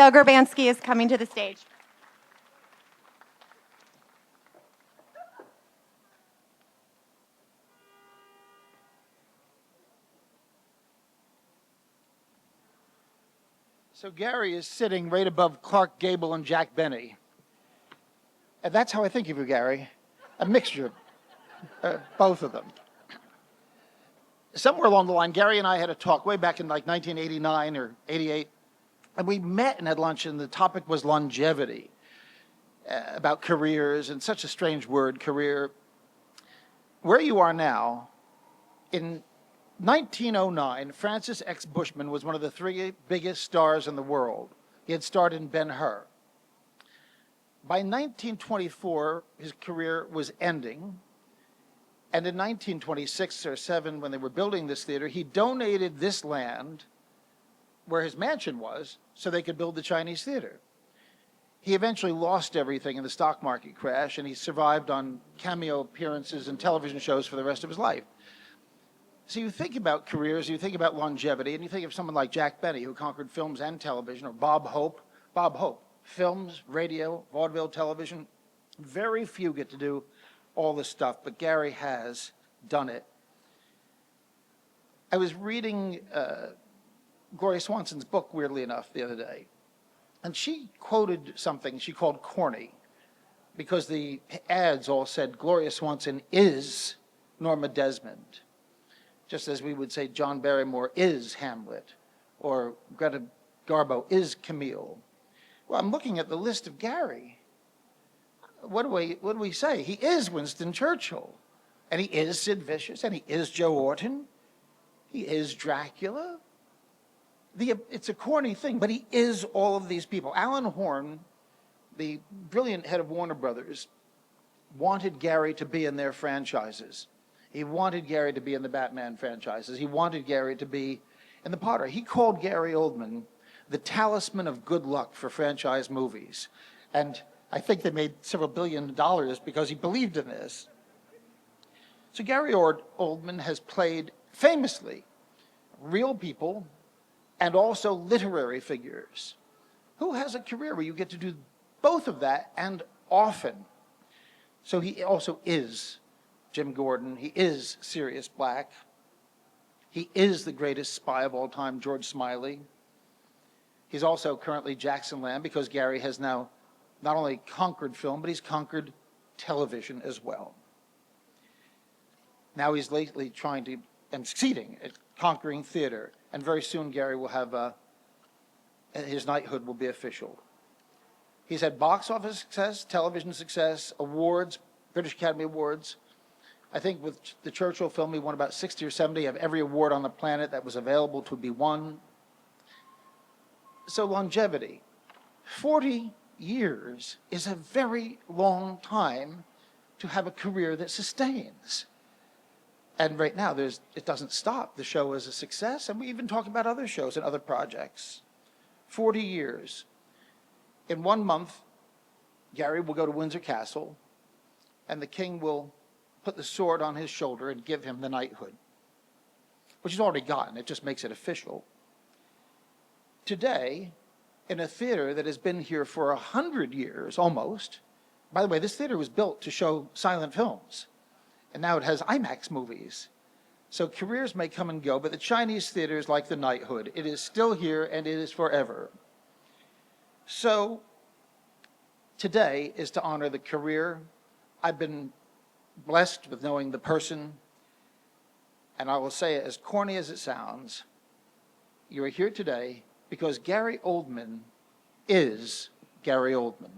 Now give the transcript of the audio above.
Doug Urbanski is coming to the stage. So Gary is sitting right above Clark Gable and Jack Benny. And that's how I think of you, Gary. A mixture, both of them. Somewhere along the line, Gary and I had a talk way back in like 1989 or 88. And we met and had lunch, and the topic was longevity, about careers, and such a strange word, career. Where you are now, in 1909, Francis X. Bushman was one of the three biggest stars in the world. He had starred in Ben-Hur. By 1924, his career was ending. And in 1926 or 7, when they were building this theater, he donated this land where his mansion was so they could build the Chinese Theater. He eventually lost everything in the stock market crash, and he survived on cameo appearances and television shows for the rest of his life. So you think about careers, you think about longevity, and you think of someone like Jack Benny, who conquered films and television, or Bob Hope. Bob Hope, films, radio, vaudeville, television. Very few get to do all this stuff, but Gary has done it. I was reading Gloria Swanson's book, weirdly enough, the other day, and she quoted something she called corny, because the ads all said Gloria Swanson is Norma Desmond, just as we would say John Barrymore is Hamlet, or Greta Garbo is Camille. Well, I'm looking at the list of Gary. What do we say? He is Winston Churchill, and he is Sid Vicious, and he is Joe Orton. He is Dracula. It's a corny thing, but he is all of these people. Alan Horn, the brilliant head of Warner Brothers, wanted Gary to be in their franchises. He wanted Gary to be in the Batman franchises. He wanted Gary to be in the Potter. He called Gary Oldman the talisman of good luck for franchise movies. And I think they made several $1 billion because he believed in this. So Gary Oldman has played, famously, real people and also literary figures. Who has a career where you get to do both of that, and often? So he also is Jim Gordon. He is Sirius Black. He is the greatest spy of all time, George Smiley. He's also currently Jackson Lamb, because Gary has now not only conquered film, but he's conquered television as well. Now he's lately trying to, and succeeding at conquering theater, and very soon Gary will have, his knighthood will be official. He's had box office success, television success, awards, British Academy Awards. I think with the Churchill film, he won about 60 or 70 of every award on the planet that was available to be won. So longevity, 40 years is a very long time to have a career that sustains. And right now, it doesn't stop. The show is a success, and we even talk about other shows and other projects. 40 years. In 1 month, Gary will go to Windsor Castle, and the king will put the sword on his shoulder and give him the knighthood, which he's already gotten. It just makes it official. Today, in a theater that has been here for 100 years, almost. By the way, this theater was built to show silent films, and now it has IMAX movies. So careers may come and go, but the Chinese theater is like the knighthood. It is still here, and it is forever. So today is to honor the career. I've been blessed with knowing the person, and I will say it as corny as it sounds, you are here today because Gary Oldman is Gary Oldman.